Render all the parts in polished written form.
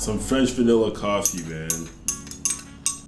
Some French vanilla coffee, man.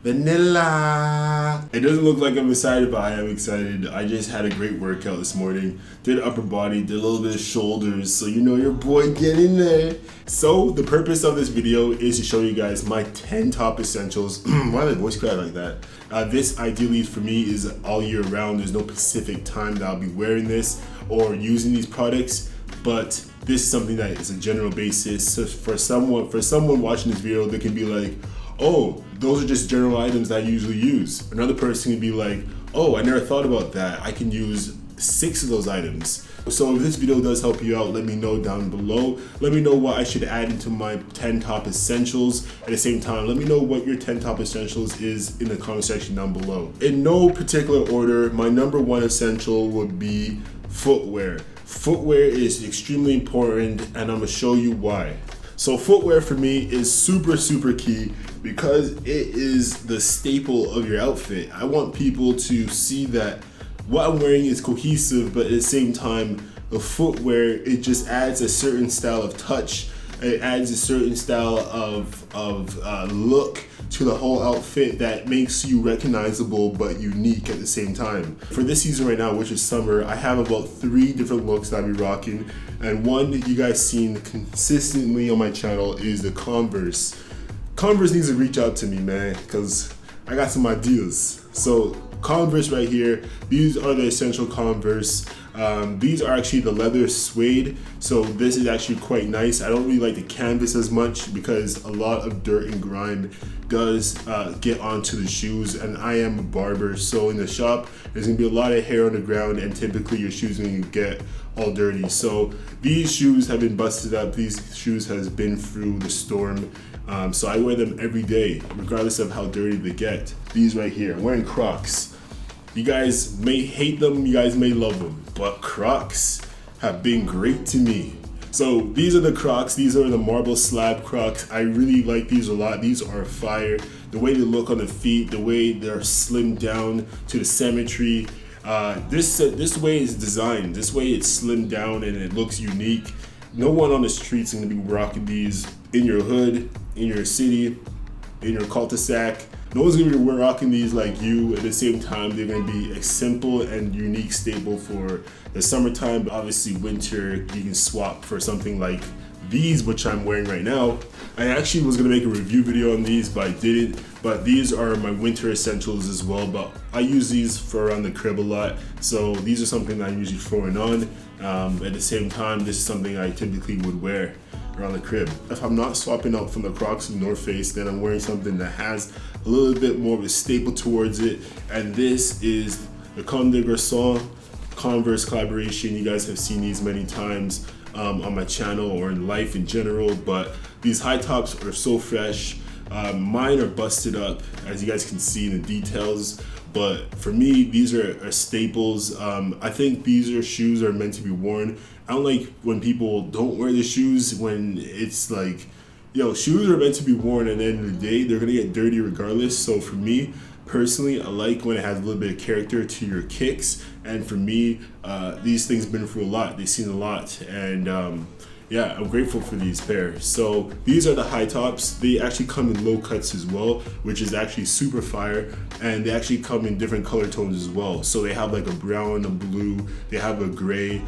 Vanilla. It doesn't look like I'm excited, but I am excited. I just had a great workout this morning. Did upper body, did a little bit of shoulders, so you know your boy get in there. So the purpose of this video is to show you guys my 10 top essentials. Why did my voice crack like that? This ideally for me is all year round. There's no specific time that I'll be wearing this or using these products, but this is something that is a general basis. So for someone watching this video, they can be like, oh, those are just general items that I usually use. Another person can be like, oh, I never thought about that. I can use 6 of those items. So if this video does help you out, let me know down below. Let me know what I should add into my 10 top essentials. At the same time, let me know what your 10 top essentials is in the comment section down below. In no particular order, my number 1 essential would be footwear. Footwear is extremely important, and I'm gonna show you why. So footwear for me is super key because it is the staple of your outfit. I want people to see that what I'm wearing is cohesive, but at the same time, the footwear, it just adds a certain style of touch. It adds a certain style of look to the whole outfit that makes you recognizable but unique at the same time. For this season right now, which is summer, I have about 3 different looks that I'll be rocking. And one that you guys seen consistently on my channel is the Converse. Converse needs to reach out to me, man, because I got some ideas. So Converse right here, these are the essential Converse. These are actually the leather suede, so this is actually quite nice. I don't really like the canvas as much because a lot of dirt and grime does get onto the shoes, and I am a barber, so in the shop there's gonna be a lot of hair on the ground, and typically your shoes are gonna get all dirty. So these shoes have been busted up. These shoes has been through the storm. So I wear them every day, regardless of how dirty they get. These right here, I'm wearing Crocs. You guys may hate them, you guys may love them, but Crocs have been great to me. So these are the Crocs, these are the marble slab Crocs. I really like these a lot. These are fire. The way they look on the feet, the way they're slimmed down to the symmetry. This way it's designed, this way it's slimmed down and it looks unique. No one on the streets is gonna be rocking these in your hood, in your city, in your cul-de-sac. No one's gonna be rocking these like you. At the same time, they're gonna be a simple and unique staple for the summertime. But obviously winter, you can swap for something like these, which I'm wearing right now. I actually was gonna make a review video on these, but I didn't. But these are my winter essentials as well. But I use these for around the crib a lot. So these are something that I'm usually throwing on. At the same time, this is something I typically would wear around the crib. If I'm not swapping out from the Crocs and North Face, then I'm wearing something that has a little bit more of a staple towards it. And this is the Comme des Garçons Converse collaboration. You guys have seen these many times on my channel or in life in general, but these high tops are so fresh. Mine are busted up, as you guys can see in the details, but for me, these are staples. I think these shoes are meant to be worn. I don't like when people don't wear the shoes, when it's like, yo, shoes are meant to be worn, and at the end of the day, they're gonna get dirty regardless. So for me, personally, I like when it has a little bit of character to your kicks, and for me, these things have been through a lot. They've seen a lot, and yeah, I'm grateful for these pairs. So these are the high tops. They actually come in low cuts as well, which is actually super fire. And they actually come in different color tones as well. So they have like a brown, a blue, they have a gray. You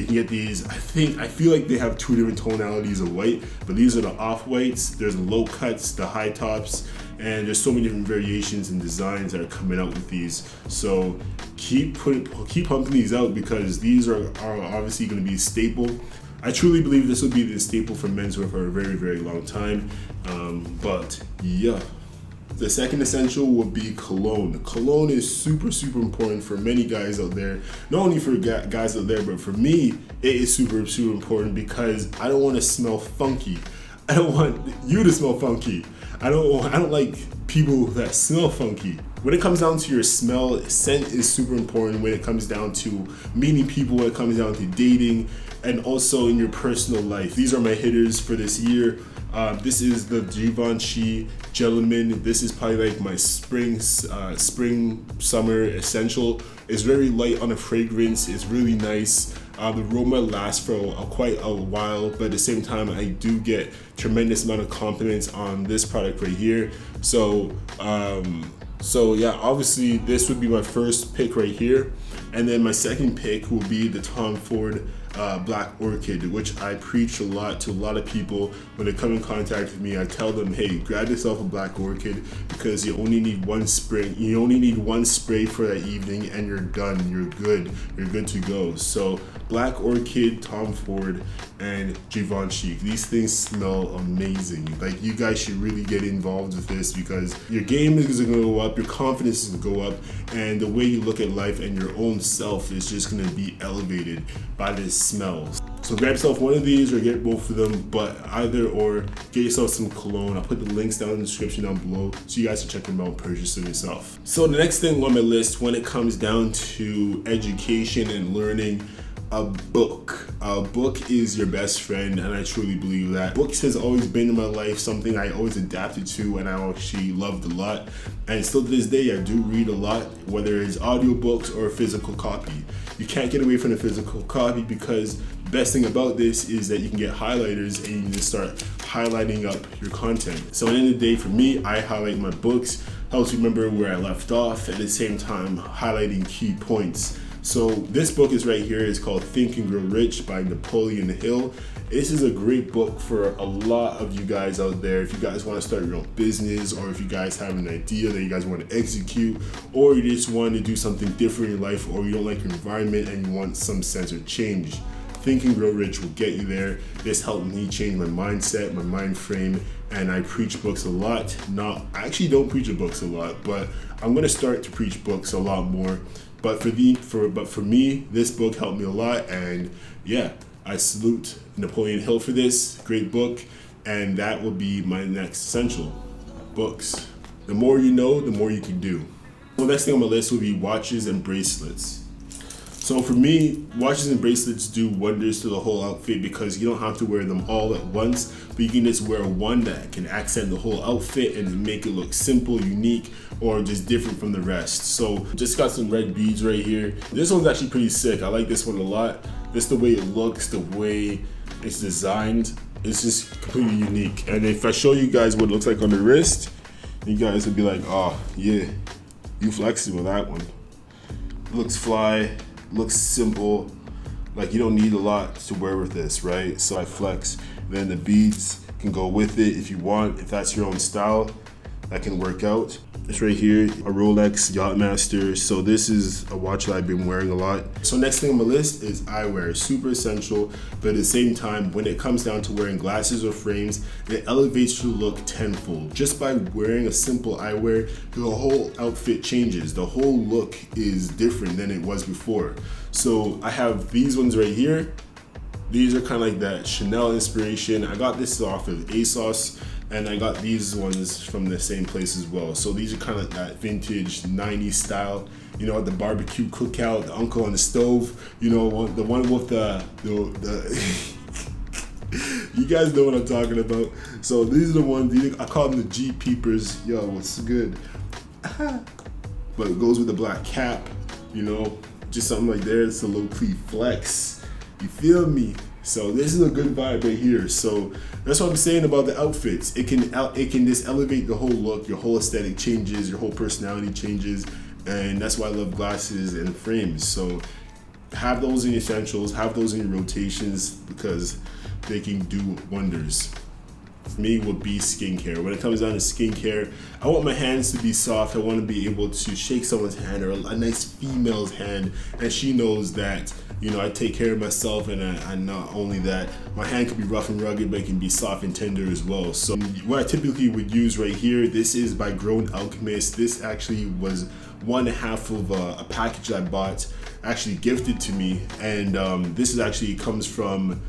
can get these, I feel like they have 2 different tonalities of white, but these are the off-whites. There's the low cuts, the high tops, and there's so many different variations and designs that are coming out with these. So keep pumping these out, because these are obviously gonna be a staple. I truly believe this will be the staple for menswear for a very long time. But yeah. The second essential would be cologne. Cologne is super important for many guys out there. Not only for guys out there, but for me, it is super important because I don't want to smell funky. I don't want you to smell funky. I don't like people that smell funky. When it comes down to your smell, scent is super important when it comes down to meeting people, when it comes down to dating, and also in your personal life. These are my hitters for this year. This is the Givenchy Gentleman. This is probably like my spring summer essential. It's very light on the fragrance. It's really nice. The aroma lasts for quite a while, but at the same time, I do get tremendous amount of compliments on this product right here. So yeah, obviously this would be my first pick right here. And then my second pick will be the Tom Ford Black Orchid, which I preach a lot to a lot of people. When they come in contact with me, I tell them, hey, grab yourself a Black Orchid, because you only need one spray. You only need one spray for that evening and you're done. You're good to go. So Black Orchid, Tom Ford, and Givenchy. These things smell amazing. Like, you guys should really get involved with this, because your game is gonna go up, your confidence is gonna go up, and the way you look at life and your own self is just gonna be elevated by this smell. So grab yourself one of these or get both of them, but either or, get yourself some cologne. I'll put the links down in the description down below so you guys can check them out and purchase them yourself. So the next thing on my list when it comes down to education and learning, a book. A book is your best friend, and I truly believe that. Books has always been in my life, something I always adapted to and I actually loved a lot. And still to this day, I do read a lot, whether it's audiobooks or a physical copy. You can't get away from the physical copy, because the best thing about this is that you can get highlighters and you can just start highlighting up your content. So at the end of the day, for me, I highlight my books, helps remember where I left off, at the same time highlighting key points. So this book is right here. It's called Think and Grow Rich by Napoleon Hill. This is a great book for a lot of you guys out there. If you guys want to start your own business, or if you guys have an idea that you guys want to execute, or you just want to do something different in your life, or you don't like your environment and you want some sense of change, Think and Grow Rich will get you there. This helped me change my mindset, my mind frame, and I preach books a lot. I actually don't preach books a lot, but I'm gonna start to preach books a lot more. But for me, this book helped me a lot, and yeah, I salute Napoleon Hill for this great book, and that will be my next essential, books. The more you know, the more you can do. The next thing on my list will be watches and bracelets. So for me, watches and bracelets do wonders to the whole outfit, because you don't have to wear them all at once, but you can just wear one that can accent the whole outfit and make it look simple, unique, or just different from the rest. So just got some red beads right here. This one's actually pretty sick. I like this one a lot. Just the way it looks, the way it's designed, it's just completely unique. And if I show you guys what it looks like on the wrist, you guys would be like, oh yeah, you flexing with that one. It looks fly. Looks simple, like you don't need a lot to wear with this, right? So I flex. Then the beads can go with it if you want. If that's your own style, that can work out. It's right here, a Rolex Yachtmaster. So this is a watch that I've been wearing a lot. So next thing on my list is eyewear. Super essential, but at the same time, when it comes down to wearing glasses or frames, it elevates your look tenfold. Just by wearing a simple eyewear, the whole outfit changes. The whole look is different than it was before. So I have these ones right here. These are kind of like that Chanel inspiration. I got this off of ASOS. And I got these ones from the same place as well. So these are kind of like that vintage 90s style, you know, the barbecue cookout, the uncle on the stove, you know, the one with the you guys know what I'm talking about. So these are the ones, I call them the Jeep peepers. Yo, what's good? But it goes with the black cap, you know, just something like there. It's a low key flex. You feel me? So this is a good vibe right here. So that's what I'm saying about the outfits. It can just elevate the whole look, your whole aesthetic changes, your whole personality changes, and that's why I love glasses and frames. So have those in your essentials, have those in your rotations, because they can do wonders. For me would be skincare. When it comes down to skincare, I want my hands to be soft. I want to be able to shake someone's hand, or a nice female's hand, and she knows that, you know, I take care of myself, and I not only that, my hand can be rough and rugged, but it can be soft and tender as well. So what I typically would use right here, this is by Grown Alchemist. This actually was one half of a package I bought, actually gifted to me, and this is actually comes from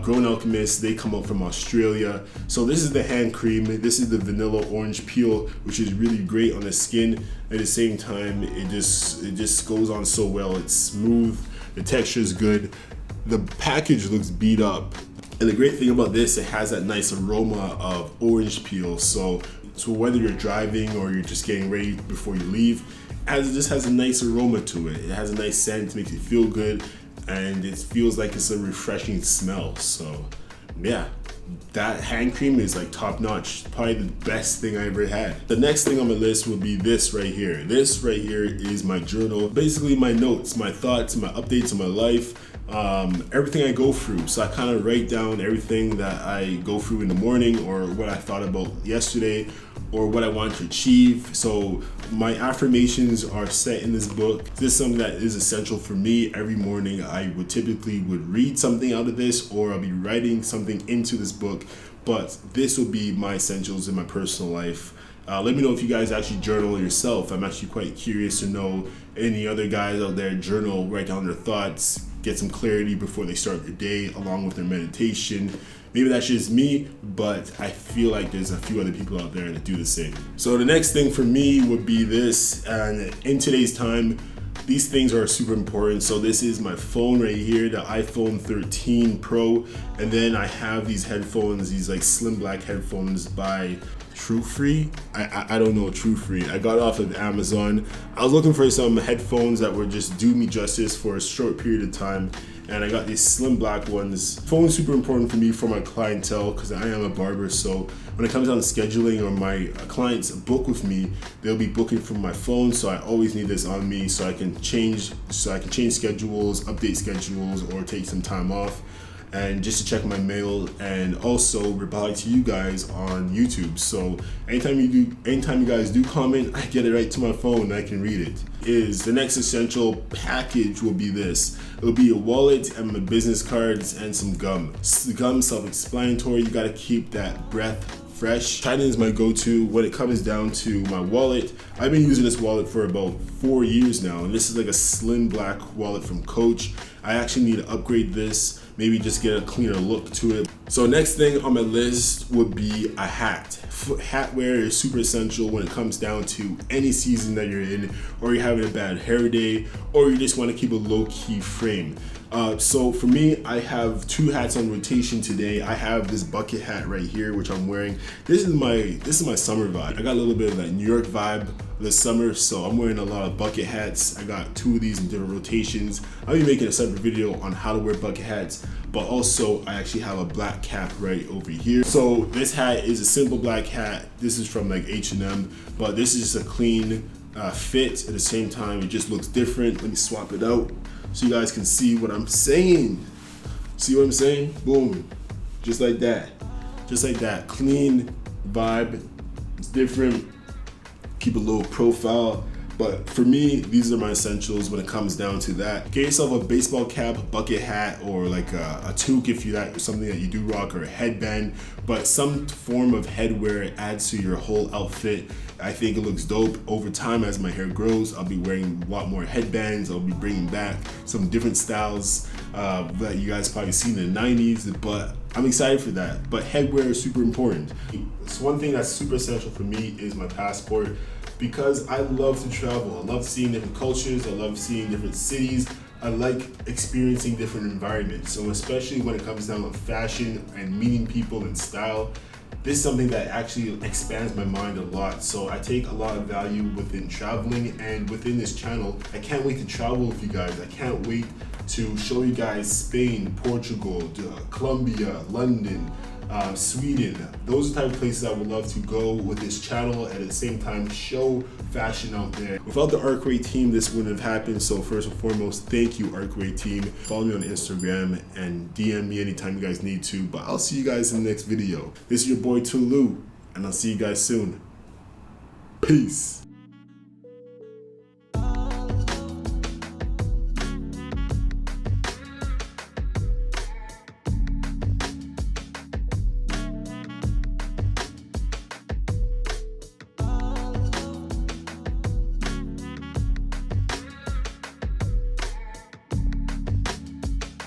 Grown Alchemist. They come out from Australia. So this is the hand cream. This is the vanilla orange peel, which is really great on the skin. At the same time, it just goes on so well. It's smooth. The texture is good. The package looks beat up. And the great thing about this, it has that nice aroma of orange peel. So whether you're driving or you're just getting ready before you leave, it just has a nice aroma to it. It has a nice scent, makes you feel good. and it feels like it's a refreshing smell. So yeah, that hand cream is like top notch, probably the best thing I ever had. The next thing on my list would be this right here. This right here is my journal, basically my notes, my thoughts, my updates on my life, everything I go through. So I kind of write down everything that I go through in the morning, or what I thought about yesterday, or what I want to achieve. So my affirmations are set in this book. This is something that is essential for me. Every morning I would typically read something out of this, or I'll be writing something into this book, but this will be my essentials in my personal life. Let me know if you guys actually journal yourself. I'm actually quite curious to know any other guys out there journal, write down their thoughts, get some clarity before they start their day, along with their meditation. Maybe that's just me, but I feel like there's a few other people out there that do the same. So the next thing for me would be this, and in today's time, these things are super important. So this is my phone right here, the iPhone 13 Pro, and then I have these headphones, these like slim black headphones by Truefree. I don't know Truefree. I got it off of Amazon. I was looking for some headphones that would just do me justice for a short period of time, and I got these slim black ones. Phone's super important for me, for my clientele, because I am a barber. So when it comes down to scheduling, or my clients book with me, they'll be booking from my phone. So I always need this on me so I can change schedules, update schedules, or take some time off, and just to check my mail, and also reply to you guys on YouTube. So anytime you guys do comment, I get it right to my phone and I can read it. The next essential package will be this. It'll be a wallet and my business cards and some gum. The gum, self-explanatory. You gotta keep that breath fresh. China is my go-to when it comes down to my wallet. I've been using this wallet for about 4 years now, and this is like a slim black wallet from Coach. I actually need to upgrade this, maybe just get a cleaner look to it. So next thing on my list would be a hat. Hat wear is super essential when it comes down to any season that you're in, or you're having a bad hair day, or you just want to keep a low-key frame. So for me, I have 2 hats on rotation today. I have this bucket hat right here, which I'm wearing. This is my summer vibe. I got a little bit of that New York vibe this summer, so I'm wearing a lot of bucket hats. I got 2 of these in different rotations. I'll be making a separate video on how to wear bucket hats, but also I actually have a black cap right over here. So this hat is a simple black hat. This is from like H&M, but this is just a clean fit. At the same time, it just looks different. Let me swap it out so you guys can see what I'm saying. See what I'm saying? Boom. Just like that. Just like that. Clean vibe. It's different. Keep a little profile. But for me, these are my essentials when it comes down to that. Get yourself a baseball cap, a bucket hat, or like a toque if that's something that you do rock, or a headband. But some form of headwear adds to your whole outfit. I think it looks dope. Over time, as my hair grows, I'll be wearing a lot more headbands. I'll be bringing back some different styles that you guys probably seen in the 90s, but I'm excited for that. But headwear is super important. It's one thing that's super essential for me is my passport, because I love to travel. I love seeing different cultures. I love seeing different cities. I like experiencing different environments. So especially when it comes down to fashion and meeting people and style, this is something that actually expands my mind a lot. So I take a lot of value within traveling, and within this channel, I can't wait to travel with you guys. I can't wait to show you guys Spain, Portugal, Colombia, London, Sweden. Those are the type of places I would love to go with this channel, and at the same time show fashion out there. Without the Arcway team, this wouldn't have happened. So first and foremost, thank you, Arcway team. Follow me on Instagram and DM me anytime you guys need to. But I'll see you guys in the next video. This is your boy Tolu, and I'll see you guys soon. Peace.